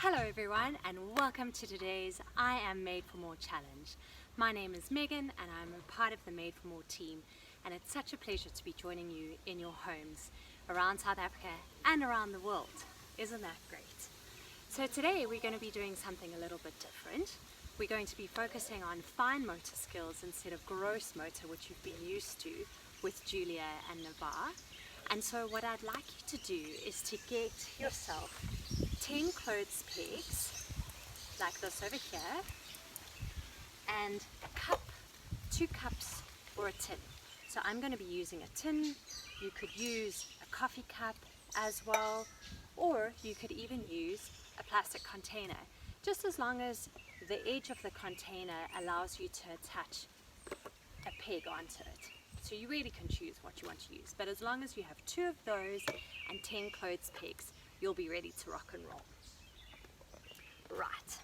Hello everyone and welcome to today's I Am Made for More challenge. My name is Megan and I'm a part of the Made for More team, and it's such a pleasure to be joining you in your homes around South Africa and around the world. Isn't that great? So today we're going to be doing something a little bit different. We're going to be focusing on fine motor skills instead of gross motor, which you've been used to with Julia and Navarre. And so what I'd like you to do is to get yourself 10 clothes pegs like this over here, and a cup, 2 cups or a tin. So I'm going to be using a tin. You could use a coffee cup as well, or you could even use a plastic container, just as long as the edge of the container allows you to attach a peg onto it. So you really can choose what you want to use, but as long as you have 2 of those and 10 clothes pegs, you'll be ready to rock and roll. Right.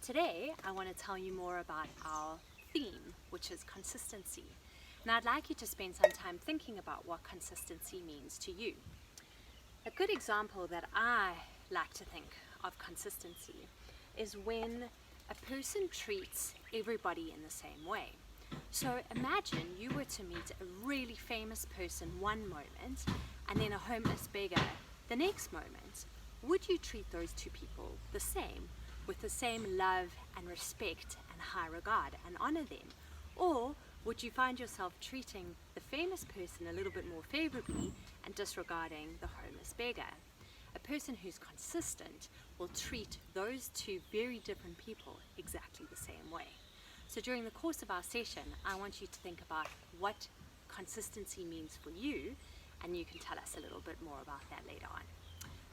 Today I want to tell you more about our theme, which is consistency. And I'd like you to spend some time thinking about what consistency means to you. A good example that I like to think of consistency is when a person treats everybody in the same way. So imagine you were to meet a really famous person one moment and then a homeless beggar the next moment. Would you treat those 2 people the same, with the same love and respect and high regard, and honor them? Or would you find yourself treating the famous person a little bit more favorably and disregarding the homeless beggar? A person who's consistent will treat those 2 very different people exactly the same way. So during the course of our session, I want you to think about what consistency means for you, and you can tell us a little bit more about that later on.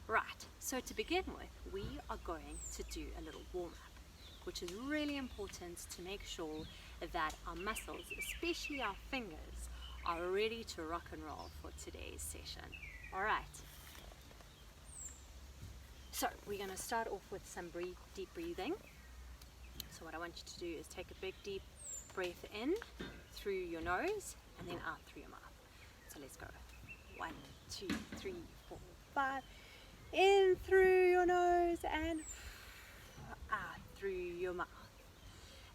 Right, so to begin with, we are going to do a little warm-up, which is really important to make sure that our muscles, especially our fingers, are ready to rock and roll for today's session. All right. So we're going to start off with some deep breathing. So what I want you to do is take a big deep breath in through your nose and then out through your mouth. So let's go. 1, 2, 3, 4, 5. In through your nose and out through your mouth.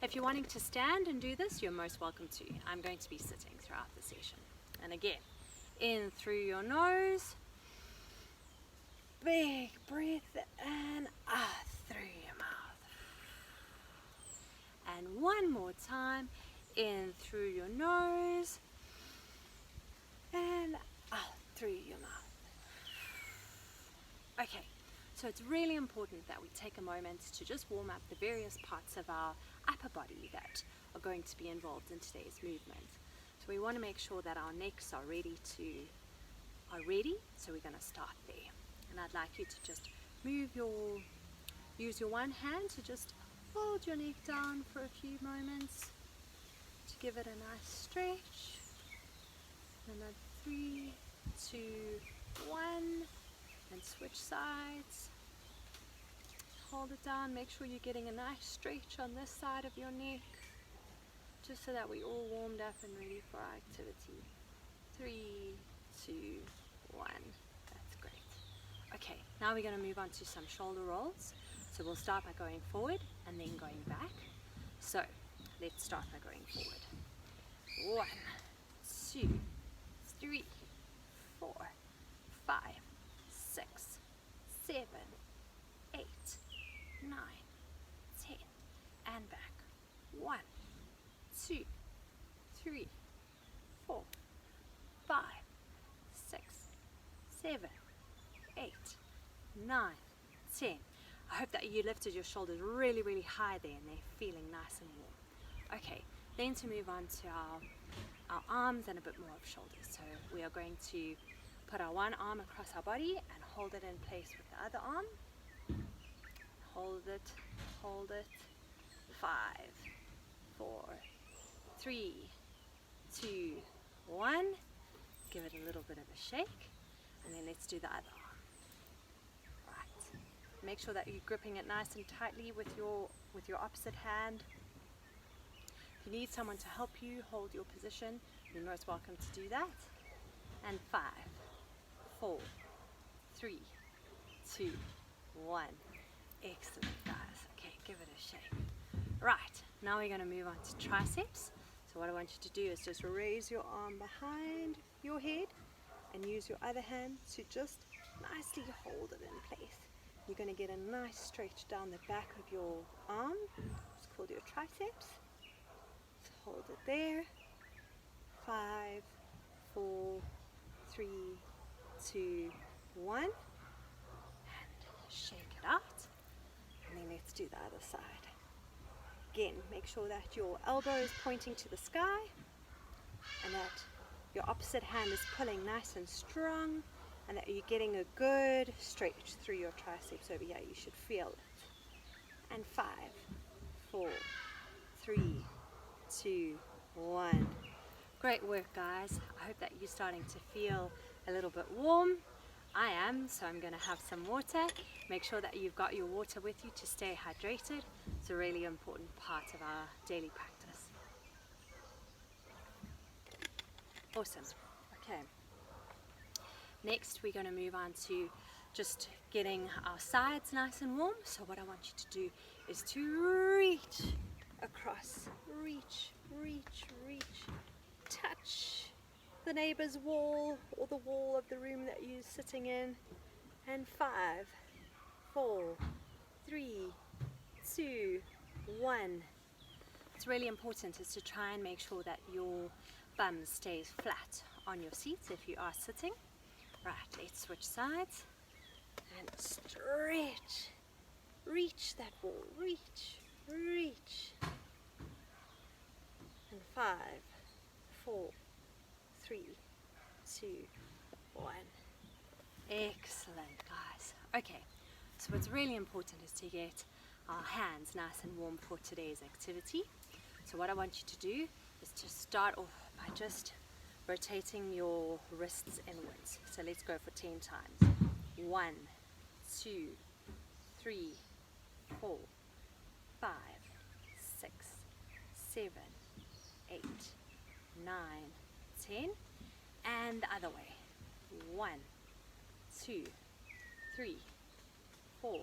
If you're wanting to stand and do this, you're most welcome to. I'm going to be sitting throughout the session. And again, in through your nose, big breath, and out through your mouth. And one more time, in through your nose and out through your mouth. Okay, so it's really important that we take a moment to just warm up the various parts of our upper body that are going to be involved in today's movement. So we want to make sure that our necks are ready, so we're going to start there. And I'd like you to just use your one hand to just hold your neck down for a few moments to give it a nice stretch. And then 3, 2, 1. And switch sides. Hold it down. Make sure you're getting a nice stretch on this side of your neck, just so that we're all warmed up and ready for our activity. 3, 2, 1. That's great. Okay, now we're going to move on to some shoulder rolls. So we'll start by going forward and then going back. So let's start by going forward. 1, 2, 3, 4, 5, 6, 7, 8, 9, 10, and back. 1, 2, 3, 4, 5, 6, 7, 8, 9, 10. I hope that you lifted your shoulders really, really high there and they're feeling nice and warm. Okay, then to move on to our arms and a bit more of shoulders. So we are going to put our one arm across our body and hold it in place with the other arm. Hold it, hold it. 5, 4, 3, 2, 1. Give it a little bit of a shake, and then let's do the other arm. Right. Make sure that you're gripping it nice and tightly with your opposite hand. If you need someone to help you hold your position, you're most welcome to do that. And 5, 4, 3, 2, 1. Excellent, guys. Okay, give it a shake. Right, now we're going to move on to triceps. So what I want you to do is just raise your arm behind your head and use your other hand to just nicely hold it in place. You're going to get a nice stretch down the back of your arm. It's called your triceps. So hold it there. 5, 4, 3, 2, 1. And shake it out. And then let's do the other side. Again, make sure that your elbow is pointing to the sky and that your opposite hand is pulling nice and strong, and that you're getting a good stretch through your triceps over here. You should feel it. And 5, 4, 3, 2, 1. Great work, guys. I hope that you're starting to feel a little bit warm. I am, so I'm going to have some water. Make sure that you've got your water with you to stay hydrated. It's a really important part of our daily practice. Awesome. Okay. Next, we're going to move on to just getting our sides nice and warm. So what I want you to do is to reach across. Reach, reach, reach. Touch the neighbor's wall or the wall of the room that you're sitting in. And 5, 4, 3, 2, 1. It's really important is to try and make sure that your bum stays flat on your seat if you are sitting. Right, let's switch sides and stretch. Reach that wall, reach, reach. And 5, 4, 3, 2, 1. Excellent, guys. Okay, so what's really important is to get our hands nice and warm for today's activity. So what I want you to do is to start off by just rotating your wrists inwards. So let's go for 10 times. 1, 2, 3, 4, 5, 6, 7, 8, 9, 10. And the other way. 1, 2, 3, 4,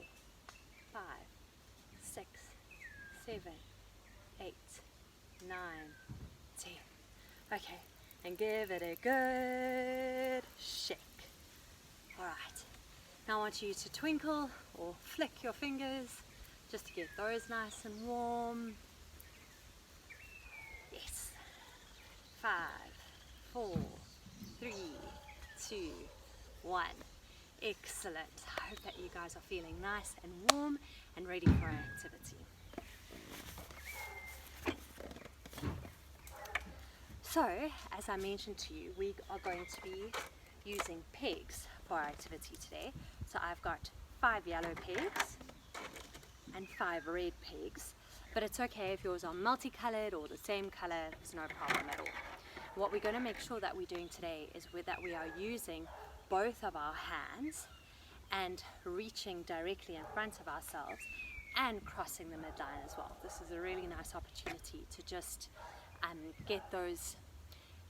5, 6, 7, 8, 9, 10. Okay, and give it a good shake. Alright, now I want you to twinkle or flick your fingers just to get those nice and warm. Yes. 5, 4, 3, 2, 1. Excellent. I hope that you guys are feeling nice and warm and ready for our activity. So, as I mentioned to you, we are going to be using pegs for our activity today. So I've got 5 yellow pegs and 5 red pegs, but it's okay if yours are multicolored or the same color, there's no problem at all. What we're going to make sure that we're doing today is that we are using both of our hands and reaching directly in front of ourselves and crossing the midline as well. This is a really nice opportunity to just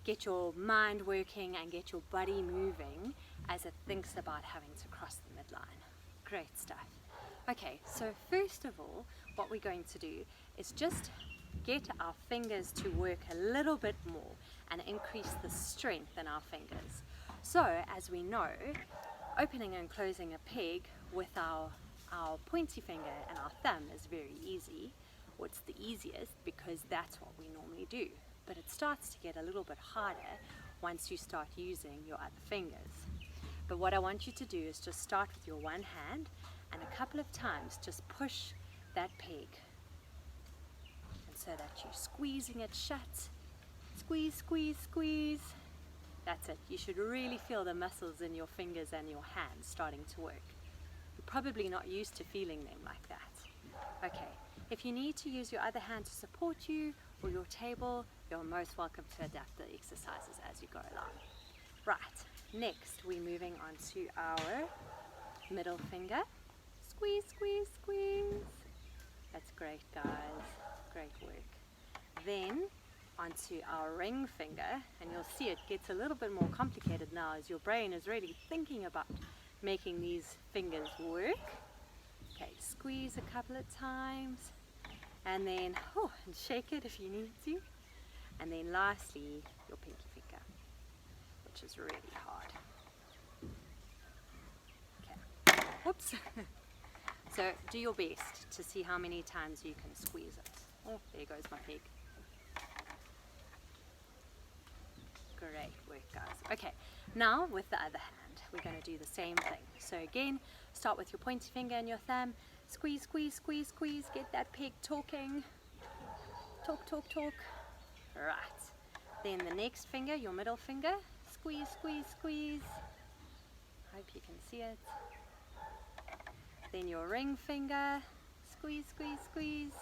get your mind working and get your body moving as it thinks about having to cross the midline. Great stuff. Okay, so first of all, what we're going to do is just get our fingers to work a little bit more and increase the strength in our fingers. So, as we know, opening and closing a peg with our pointy finger and our thumb is very easy. Well, it's the easiest because that's what we normally do. But it starts to get a little bit harder once you start using your other fingers. But what I want you to do is just start with your one hand and a couple of times just push that peg. And so that you're squeezing it shut. Squeeze, squeeze, squeeze. That's it. You should really feel the muscles in your fingers and your hands starting to work. You're probably not used to feeling them like that. Okay, if you need to use your other hand to support you or your table, you're most welcome to adapt the exercises as you go along. Right, next we're moving on to our middle finger. Squeeze, squeeze, squeeze. That's great, guys. Great work. Then onto our ring finger, and you'll see it gets a little bit more complicated now as your brain is really thinking about making these fingers work. squeeze a couple of times, and then and shake it if you need to, and then lastly your pinky finger, which is really hard. Okay, whoops. So do your best to see how many times you can squeeze it. Oh, there goes my pig. Great work, guys. Okay, now with the other hand, we're going to do the same thing. So again, start with your pointy finger and your thumb. Squeeze, squeeze, squeeze, squeeze. Get that pig talking. Talk, talk, talk. Right. Then the next finger, your middle finger. Squeeze, squeeze, squeeze. Hope you can see it. Then your ring finger. Squeeze, squeeze, squeeze.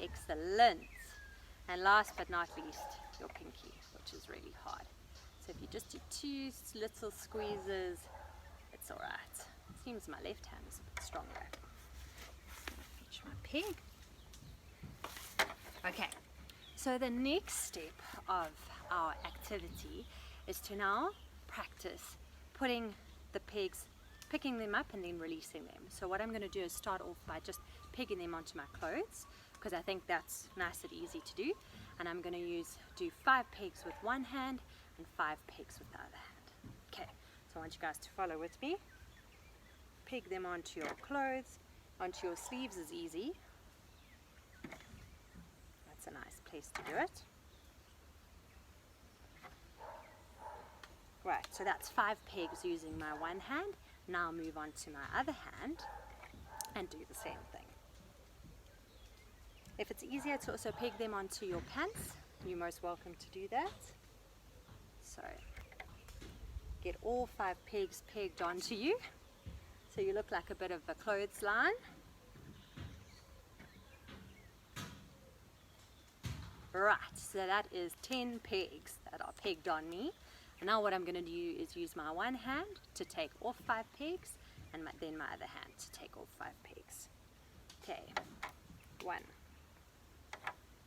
Excellent. And last but not least, your pinky, which is really hard. So if you just do 2 little squeezes, it's alright. Seems my left hand is a bit stronger. Fetch my pig. Okay, so the next step of our activity is to now practice putting the pigs, picking them up and then releasing them. So what I'm going to do is start off by just pegging them onto my clothes, because I think that's nice and easy to do. And I'm going to do 5 pegs with one hand and 5 pegs with the other hand. Okay, so I want you guys to follow with me. Peg them onto your clothes, onto your sleeves is easy. That's a nice place to do it. Right, so that's 5 pegs using my one hand. Now move on to my other hand and do the same thing. If it's easier to also peg them onto your pants, you're most welcome to do that. So get all 5 pegs pegged onto you, so you look like a bit of a clothesline. Right, so that is 10 pegs that are pegged on me. And now what I'm going to do is use my one hand to take off 5 pegs, and then my other hand to take off 5 pegs. Okay, 1,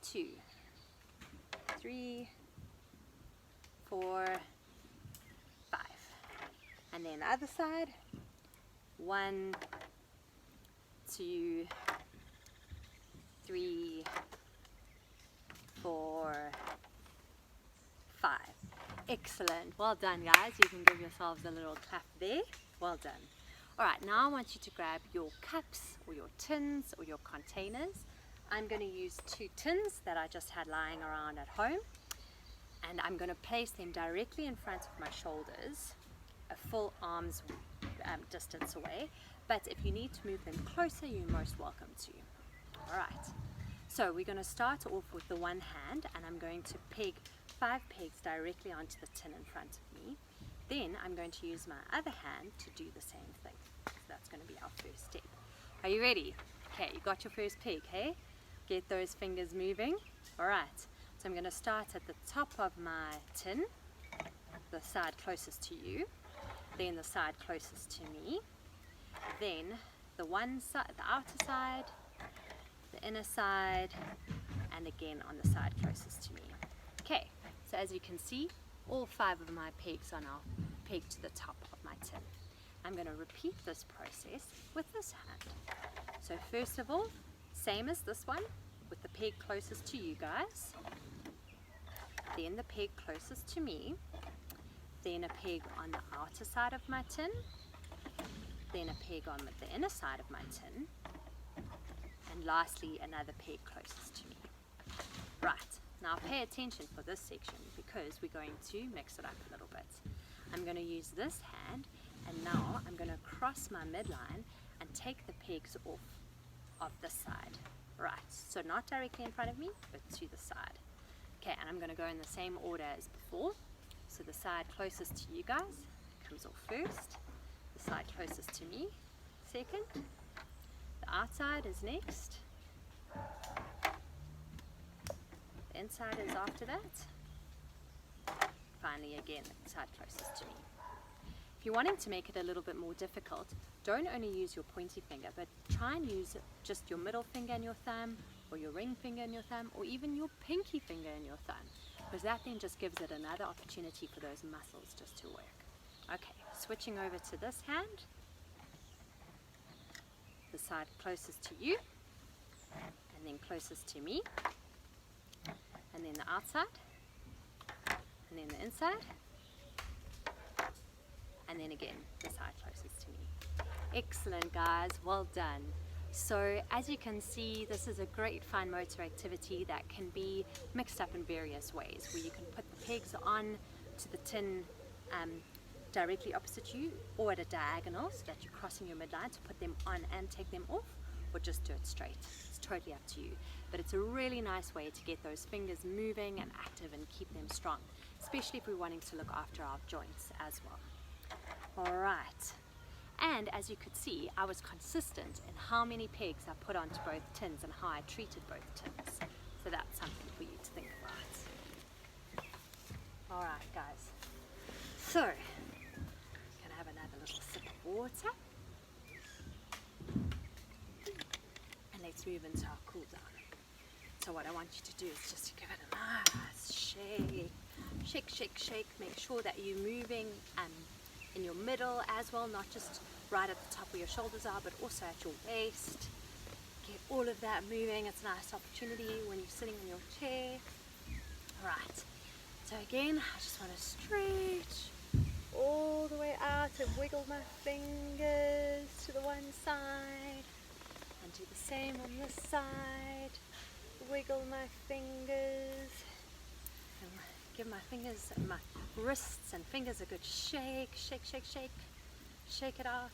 2, 3, 4, 5. And then the other side. 1, 2, 3, 4, 5. Excellent. Well done, guys. You can give yourselves a little clap there. Well done. Alright, now I want you to grab your cups or your tins or your containers. I'm going to use 2 tins that I just had lying around at home, and I'm going to place them directly in front of my shoulders, a full arm's distance away, but if you need to move them closer, you're most welcome to. Alright, so we're going to start off with the one hand, and I'm going to peg 5 pegs directly onto the tin in front of me. Then I'm going to use my other hand to do the same thing. So that's going to be our first step. Are you ready? Okay, you got your first peg, hey? Get those fingers moving. Alright, so I'm going to start at the top of my tin, the side closest to you, then the side closest to me, then the one side, the outer side, the inner side, and again on the side closest to me. Okay, so as you can see, all 5 of my pegs are now pegged to the top of my tin. I'm going to repeat this process with this hand. So first of all, same as this one, with the peg closest to you guys, then the peg closest to me, then a peg on the outer side of my tin, then a peg on the inner side of my tin, and lastly another peg closest to me. Right, now pay attention for this section because we're going to mix it up a little bit. I'm going to use this hand, and now I'm going to cross my midline and take the pegs off of this side. Right, so not directly in front of me, but to the side. Okay, and I'm going to go in the same order as before. So the side closest to you guys comes off first, the side closest to me second, the outside is next, the inside is after that, finally again the side closest to me. If you're wanting to make it a little bit more difficult, don't only use your pointy finger, but try and use just your middle finger and your thumb, or your ring finger and your thumb, or even your pinky finger and your thumb, because that then just gives it another opportunity for those muscles just to work. Okay, switching over to this hand. The side closest to you, and then closest to me, and then the outside, and then the inside, and then again the side closest to me. Excellent, guys, well done. So as you can see, this is a great fine motor activity that can be mixed up in various ways, where you can put the pegs on to the tin directly opposite you, or at a diagonal so that you're crossing your midline to put them on and take them off, or just do it straight. It's totally up to you, but it's a really nice way to get those fingers moving and active and keep them strong, especially if we're wanting to look after our joints as well. All right. And as you could see, I was consistent in how many pegs I put onto both tins and how I treated both tins. So that's something for you to think about. All right, guys. So, gonna have another little sip of water. And let's move into our cool down. So what I want you to do is just to give it a nice shake. Shake, shake, shake. Make sure that you're moving in your middle as well, not just right at the top where your shoulders are, but also at your waist. Get all of that moving. It's a nice opportunity when you're sitting in your chair. All right, so again, I just want to stretch all the way out and wiggle my fingers to the one side, and do the same on this side. Wiggle my fingers, and give my fingers and my wrists and fingers a good shake, shake, shake, shake, shake it out.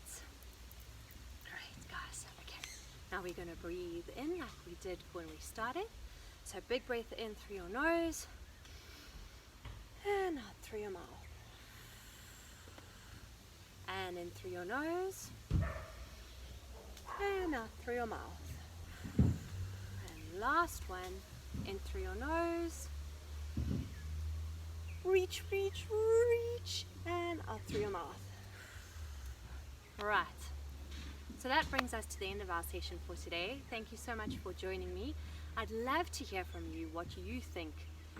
Great, guys. Okay, now we're going to breathe in like we did when we started. So big breath in through your nose and out through your mouth, and in through your nose and out through your mouth, and last one, in through your nose, reach, reach, reach, and out through your mouth. Right, so that brings us to the end of our session for today. Thank you so much for joining me. I'd love to hear from you what you think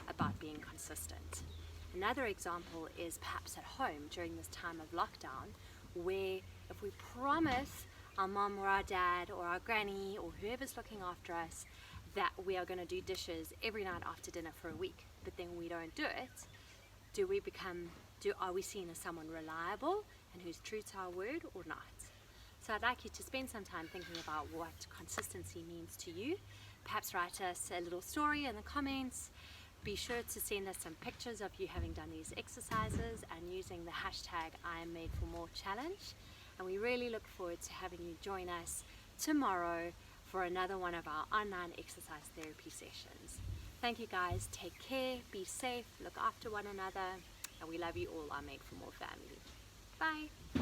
about being consistent. Another example is perhaps at home during this time of lockdown, where if we promise our mom or our dad or our granny or whoever's looking after us that we are going to do dishes every night after dinner for a week, but then we don't do it, are we seen as someone reliable and who's true to our word or not? So I'd like you to spend some time thinking about what consistency means to you. Perhaps write us a little story in the comments. Be sure to send us some pictures of you having done these exercises and using the hashtag #IamMadeForMoreChallenge. And we really look forward to having you join us tomorrow for another one of our online exercise therapy sessions. Thank you, guys. Take care, be safe, look after one another, and we love you all, our Made for More family. Bye.